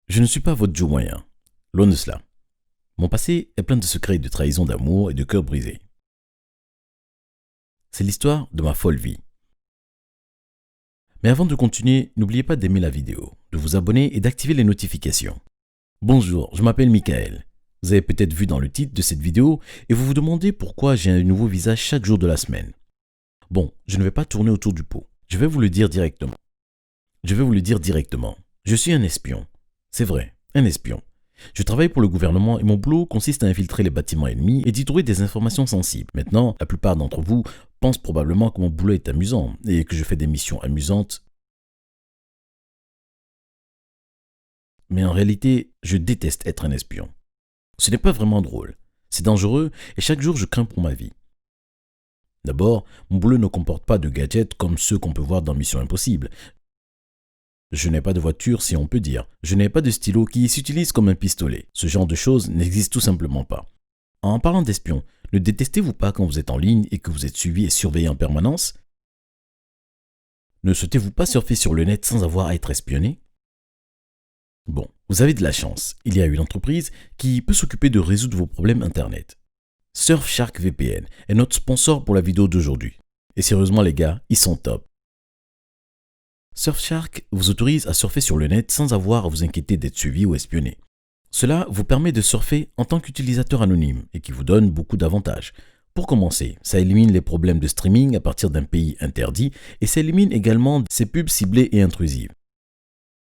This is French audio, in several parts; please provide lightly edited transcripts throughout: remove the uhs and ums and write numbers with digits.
Je ne suis pas votre Joe moyen. Loin de cela. Mon passé est plein de secrets et de trahisons d'amour et de cœurs brisés. C'est l'histoire de ma folle vie. Mais avant de continuer, n'oubliez pas d'aimer la vidéo, de vous abonner et d'activer les notifications. Bonjour, je m'appelle Michael. Vous avez peut-être vu dans le titre de cette vidéo et vous vous demandez pourquoi j'ai un nouveau visage chaque jour de la semaine. Bon, je ne vais pas tourner autour du pot. Je vais vous le dire directement. Je suis un espion. C'est vrai, un espion. Je travaille pour le gouvernement et mon boulot consiste à infiltrer les bâtiments ennemis et d'y trouver des informations sensibles. Maintenant, la plupart d'entre vous pensent probablement que mon boulot est amusant et que je fais des missions amusantes. Mais en réalité, je déteste être un espion. Ce n'est pas vraiment drôle. C'est dangereux et chaque jour je crains pour ma vie. D'abord, mon boulot ne comporte pas de gadgets comme ceux qu'on peut voir dans Mission Impossible. Je n'ai pas de voiture, si on peut dire. Je n'ai pas de stylo qui s'utilise comme un pistolet. Ce genre de choses n'existe tout simplement pas. En parlant d'espion, ne détestez-vous pas quand vous êtes en ligne et que vous êtes suivi et surveillé en permanence? Ne souhaitez-vous pas surfer sur le net sans avoir à être espionné? Bon, vous avez de la chance. Il y a une entreprise qui peut s'occuper de résoudre vos problèmes Internet. Surfshark VPN est notre sponsor pour la vidéo d'aujourd'hui. Et sérieusement les gars, ils sont top. Surfshark vous autorise à surfer sur le net sans avoir à vous inquiéter d'être suivi ou espionné. Cela vous permet de surfer en tant qu'utilisateur anonyme et qui vous donne beaucoup d'avantages. Pour commencer, ça élimine les problèmes de streaming à partir d'un pays interdit et ça élimine également ces pubs ciblées et intrusives.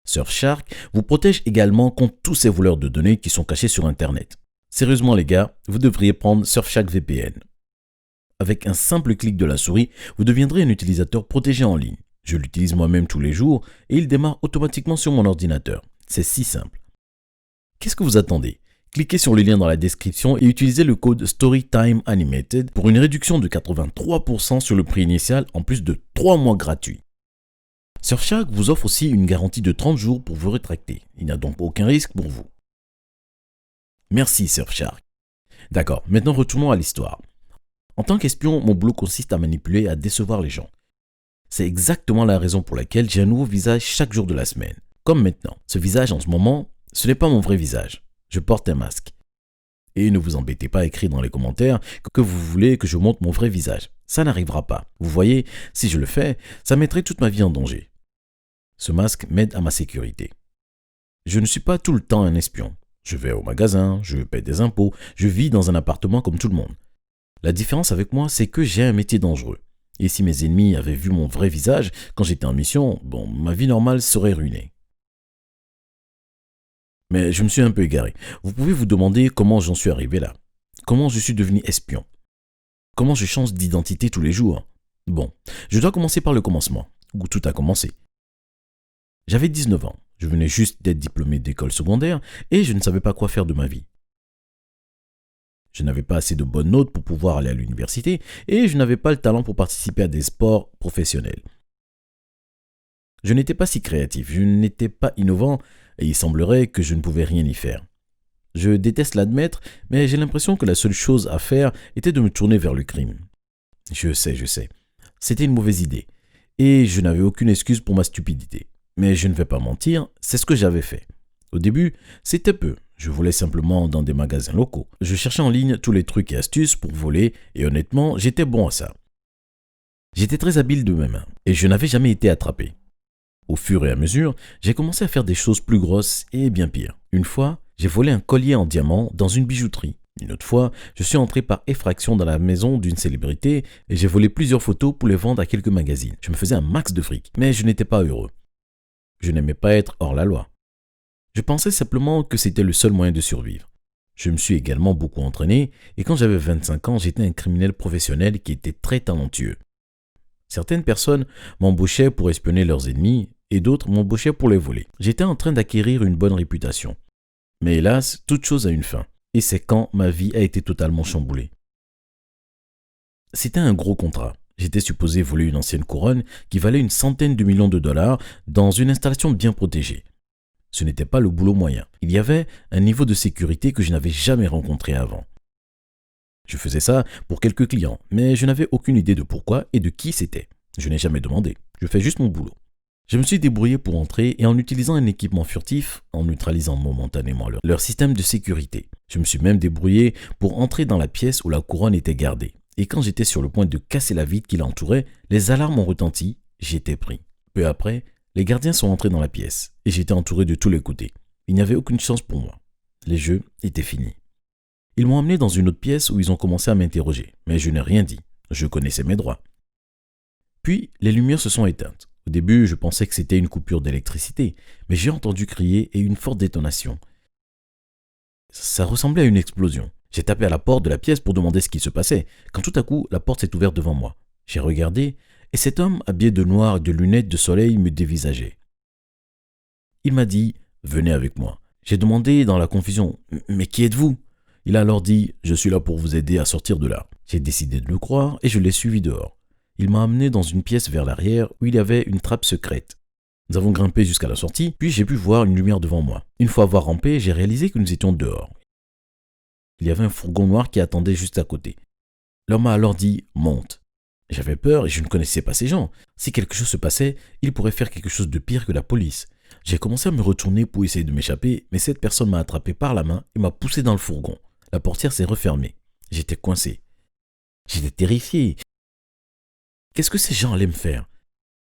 Surfshark vous protège également contre tous ces voleurs de données qui sont cachés sur Internet. Sérieusement les gars, vous devriez prendre Surfshark VPN. Avec un simple clic de la souris, vous deviendrez un utilisateur protégé en ligne. Je l'utilise moi-même tous les jours et il démarre automatiquement sur mon ordinateur. C'est si simple. Qu'est-ce que vous attendez? Cliquez sur le lien dans la description et utilisez le code StoryTimeAnimated pour une réduction de 83% sur le prix initial en plus de 3 mois gratuits. Surfshark vous offre aussi une garantie de 30 jours pour vous rétracter. Il n'y a donc aucun risque pour vous. Merci Surfshark. D'accord, maintenant retournons à l'histoire. En tant qu'espion, mon boulot consiste à manipuler et à décevoir les gens. C'est exactement la raison pour laquelle j'ai un nouveau visage chaque jour de la semaine. Comme maintenant. Ce visage en ce moment, ce n'est pas mon vrai visage. Je porte un masque. Et ne vous embêtez pas à écrire dans les commentaires que vous voulez que je montre mon vrai visage. Ça n'arrivera pas. Vous voyez, si je le fais, ça mettrait toute ma vie en danger. Ce masque m'aide à ma sécurité. Je ne suis pas tout le temps un espion. Je vais au magasin, je paie des impôts, je vis dans un appartement comme tout le monde. La différence avec moi, c'est que j'ai un métier dangereux. Et si mes ennemis avaient vu mon vrai visage quand j'étais en mission, bon, ma vie normale serait ruinée. Mais je me suis un peu égaré. Vous pouvez vous demander comment j'en suis arrivé là. Comment je suis devenu espion. Comment je change d'identité tous les jours. Bon, je dois commencer par le commencement, où tout a commencé. J'avais 19 ans. Je venais juste d'être diplômé d'école secondaire et je ne savais pas quoi faire de ma vie. Je n'avais pas assez de bonnes notes pour pouvoir aller à l'université et je n'avais pas le talent pour participer à des sports professionnels. Je n'étais pas si créatif, je n'étais pas innovant et il semblerait que je ne pouvais rien y faire. Je déteste l'admettre, mais j'ai l'impression que la seule chose à faire était de me tourner vers le crime. Je sais. C'était une mauvaise idée et je n'avais aucune excuse pour ma stupidité. Mais je ne vais pas mentir, c'est ce que j'avais fait. Au début, c'était peu. Je volais simplement dans des magasins locaux. Je cherchais en ligne tous les trucs et astuces pour voler et honnêtement, j'étais bon à ça. J'étais très habile de mes mains et je n'avais jamais été attrapé. Au fur et à mesure, j'ai commencé à faire des choses plus grosses et bien pires. Une fois, j'ai volé un collier en diamant dans une bijouterie. Une autre fois, je suis entré par effraction dans la maison d'une célébrité et j'ai volé plusieurs photos pour les vendre à quelques magazines. Je me faisais un max de fric, mais je n'étais pas heureux. Je n'aimais pas être hors la loi. Je pensais simplement que c'était le seul moyen de survivre. Je me suis également beaucoup entraîné et quand j'avais 25 ans, j'étais un criminel professionnel qui était très talentueux. Certaines personnes m'embauchaient pour espionner leurs ennemis et d'autres m'embauchaient pour les voler. J'étais en train d'acquérir une bonne réputation. Mais hélas, toute chose a une fin. Et c'est quand ma vie a été totalement chamboulée. C'était un gros contrat. J'étais supposé voler une ancienne couronne qui valait une centaine de millions de dollars dans une installation bien protégée. Ce n'était pas le boulot moyen. Il y avait un niveau de sécurité que je n'avais jamais rencontré avant. Je faisais ça pour quelques clients, mais je n'avais aucune idée de pourquoi et de qui c'était. Je n'ai jamais demandé. Je fais juste mon boulot. Je me suis débrouillé pour entrer et en utilisant un équipement furtif, en neutralisant momentanément leur système de sécurité. Je me suis même débrouillé pour entrer dans la pièce où la couronne était gardée. Et quand j'étais sur le point de casser la vitre qui l'entourait, les alarmes ont retenti, j'étais pris. Peu après, les gardiens sont entrés dans la pièce et j'étais entouré de tous les côtés. Il n'y avait aucune chance pour moi. Les jeux étaient finis. Ils m'ont emmené dans une autre pièce où ils ont commencé à m'interroger, mais je n'ai rien dit. Je connaissais mes droits. Puis, les lumières se sont éteintes. Au début, je pensais que c'était une coupure d'électricité, mais j'ai entendu crier et une forte détonation. Ça ressemblait à une explosion. J'ai tapé à la porte de la pièce pour demander ce qui se passait, quand tout à coup, la porte s'est ouverte devant moi. J'ai regardé, et cet homme, habillé de noir et de lunettes de soleil, me dévisageait. Il m'a dit « Venez avec moi ». J'ai demandé dans la confusion « Mais qui êtes-vous » Il a alors dit « Je suis là pour vous aider à sortir de là ». J'ai décidé de le croire et je l'ai suivi dehors. Il m'a amené dans une pièce vers l'arrière où il y avait une trappe secrète. Nous avons grimpé jusqu'à la sortie, puis j'ai pu voir une lumière devant moi. Une fois avoir rampé, j'ai réalisé que nous étions dehors. Il y avait un fourgon noir qui attendait juste à côté. L'homme m'a alors dit « Monte ». J'avais peur et je ne connaissais pas ces gens. Si quelque chose se passait, ils pourraient faire quelque chose de pire que la police. J'ai commencé à me retourner pour essayer de m'échapper, mais cette personne m'a attrapé par la main et m'a poussé dans le fourgon. La portière s'est refermée. J'étais coincé. J'étais terrifié. Qu'est-ce que ces gens allaient me faire?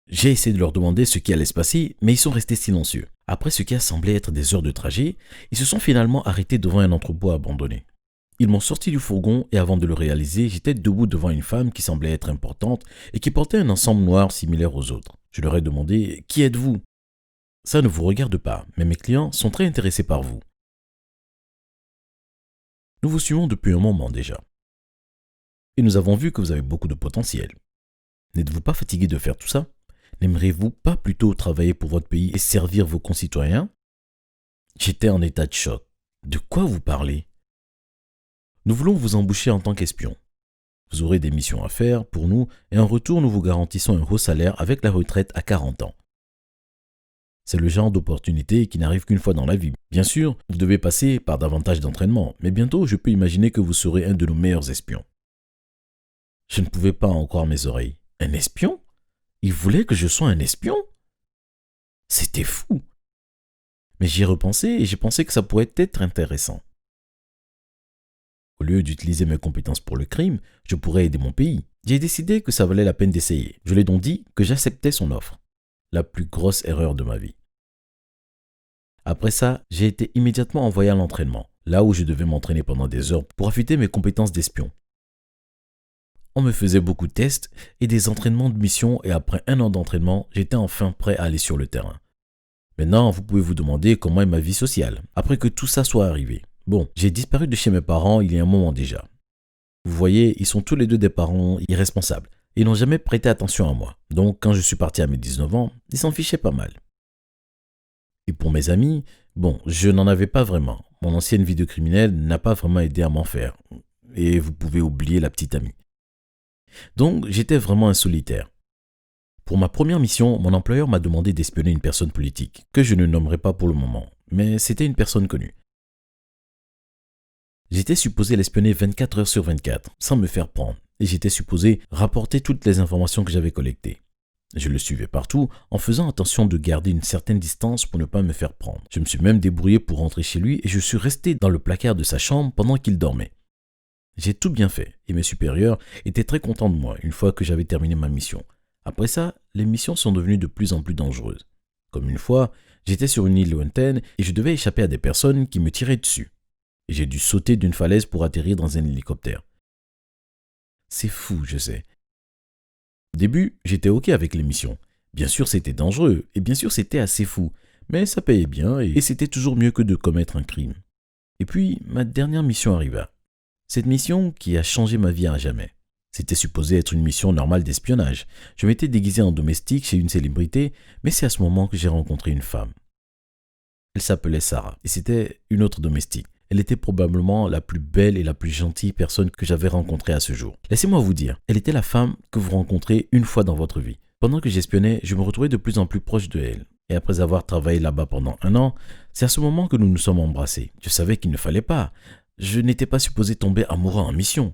J'ai essayé de leur demander ce qui allait se passer, mais ils sont restés silencieux. Après ce qui a semblé être des heures de trajet, ils se sont finalement arrêtés devant un entrepôt abandonné. Ils m'ont sorti du fourgon et avant de le réaliser, j'étais debout devant une femme qui semblait être importante et qui portait un ensemble noir similaire aux autres. Je leur ai demandé « Qui êtes-vous » Ça ne vous regarde pas, mais mes clients sont très intéressés par vous. Nous vous suivons depuis un moment déjà. Et nous avons vu que vous avez beaucoup de potentiel. N'êtes-vous pas fatigué de faire tout ça? N'aimeriez-vous pas plutôt travailler pour votre pays et servir vos concitoyens? J'étais en état de choc. De quoi vous parlez? Nous voulons vous embaucher en tant qu'espion. Vous aurez des missions à faire pour nous et en retour, nous vous garantissons un haut salaire avec la retraite à 40 ans. C'est le genre d'opportunité qui n'arrive qu'une fois dans la vie. Bien sûr, vous devez passer par davantage d'entraînement, mais bientôt, je peux imaginer que vous serez un de nos meilleurs espions. Je ne pouvais pas en croire mes oreilles. Un espion? Il voulait que je sois un espion? C'était fou. Mais j'y ai repensé et j'ai pensé que ça pourrait être intéressant. Au lieu d'utiliser mes compétences pour le crime, je pourrais aider mon pays. J'ai décidé que ça valait la peine d'essayer. Je lui ai donc dit que j'acceptais son offre. La plus grosse erreur de ma vie. Après ça, j'ai été immédiatement envoyé à l'entraînement, là où je devais m'entraîner pendant des heures pour affûter mes compétences d'espion. On me faisait beaucoup de tests et des entraînements de mission et après 1 an d'entraînement, j'étais enfin prêt à aller sur le terrain. Maintenant, vous pouvez vous demander comment est ma vie sociale, après que tout ça soit arrivé. Bon, j'ai disparu de chez mes parents il y a un moment déjà. Vous voyez, ils sont tous les deux des parents irresponsables. Ils n'ont jamais prêté attention à moi. Donc, quand je suis parti à mes 19 ans, ils s'en fichaient pas mal. Et pour mes amis, bon, je n'en avais pas vraiment. Mon ancienne vie de criminel n'a pas vraiment aidé à m'en faire. Et vous pouvez oublier la petite amie. Donc, j'étais vraiment un solitaire. Pour ma première mission, mon employeur m'a demandé d'espionner une personne politique, que je ne nommerai pas pour le moment, mais c'était une personne connue. J'étais supposé l'espionner 24 heures sur 24, sans me faire prendre, et j'étais supposé rapporter toutes les informations que j'avais collectées. Je le suivais partout, en faisant attention de garder une certaine distance pour ne pas me faire prendre. Je me suis même débrouillé pour rentrer chez lui et je suis resté dans le placard de sa chambre pendant qu'il dormait. J'ai tout bien fait, et mes supérieurs étaient très contents de moi une fois que j'avais terminé ma mission. Après ça, les missions sont devenues de plus en plus dangereuses. Comme une fois, j'étais sur une île lointaine et je devais échapper à des personnes qui me tiraient dessus. Et j'ai dû sauter d'une falaise pour atterrir dans un hélicoptère. C'est fou, je sais. Au début, j'étais OK avec les missions. Bien sûr, c'était dangereux et bien sûr, c'était assez fou. Mais ça payait bien et c'était toujours mieux que de commettre un crime. Et puis, ma dernière mission arriva. Cette mission qui a changé ma vie à jamais. C'était supposé être une mission normale d'espionnage. Je m'étais déguisé en domestique chez une célébrité, mais c'est à ce moment que j'ai rencontré une femme. Elle s'appelait Sarah et c'était une autre domestique. Elle était probablement la plus belle et la plus gentille personne que j'avais rencontrée à ce jour. Laissez-moi vous dire, elle était la femme que vous rencontrez une fois dans votre vie. Pendant que j'espionnais, je me retrouvais de plus en plus proche de elle. Et après avoir travaillé là-bas pendant 1 an, c'est à ce moment que nous nous sommes embrassés. Je savais qu'il ne fallait pas. Je n'étais pas supposé tomber amoureux en mission,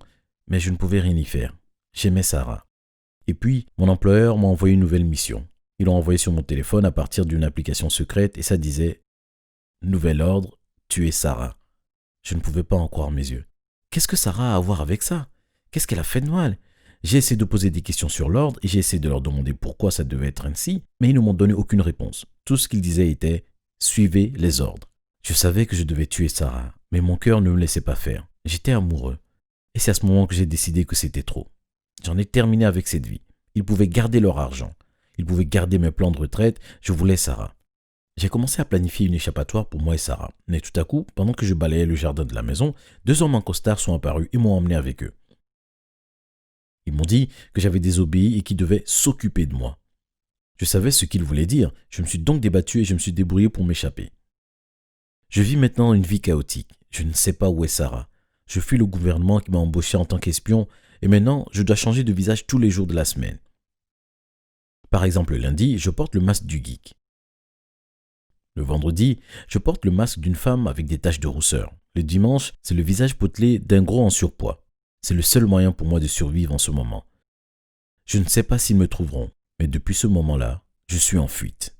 mais je ne pouvais rien y faire. J'aimais Sarah. Et puis, mon employeur m'a envoyé une nouvelle mission. Ils l'ont envoyé sur mon téléphone à partir d'une application secrète et ça disait « Nouvel ordre, tuer Sarah ». Je ne pouvais pas en croire mes yeux. Qu'est-ce que Sarah a à voir avec ça? Qu'est-ce qu'elle a fait de mal? J'ai essayé de poser des questions sur l'ordre et j'ai essayé de leur demander pourquoi ça devait être ainsi, mais ils ne m'ont donné aucune réponse. Tout ce qu'ils disaient était « Suivez les ordres ». Je savais que je devais tuer Sarah, mais mon cœur ne me laissait pas faire. J'étais amoureux. Et c'est à ce moment que j'ai décidé que c'était trop. J'en ai terminé avec cette vie. Ils pouvaient garder leur argent. Ils pouvaient garder mes plans de retraite. Je voulais Sarah. J'ai commencé à planifier une échappatoire pour moi et Sarah. Mais tout à coup, pendant que je balayais le jardin de la maison, 2 hommes en costard sont apparus et m'ont emmené avec eux. Ils m'ont dit que j'avais désobéi et qu'ils devaient s'occuper de moi. Je savais ce qu'ils voulaient dire. Je me suis donc débattu et je me suis débrouillé pour m'échapper. Je vis maintenant une vie chaotique. Je ne sais pas où est Sarah. Je fuis le gouvernement qui m'a embauché en tant qu'espion et maintenant je dois changer de visage tous les jours de la semaine. Par exemple, le lundi, je porte le masque du geek. Le vendredi, je porte le masque d'une femme avec des taches de rousseur. Le dimanche, c'est le visage potelé d'un gros en surpoids. C'est le seul moyen pour moi de survivre en ce moment. Je ne sais pas s'ils me trouveront, mais depuis ce moment-là, je suis en fuite.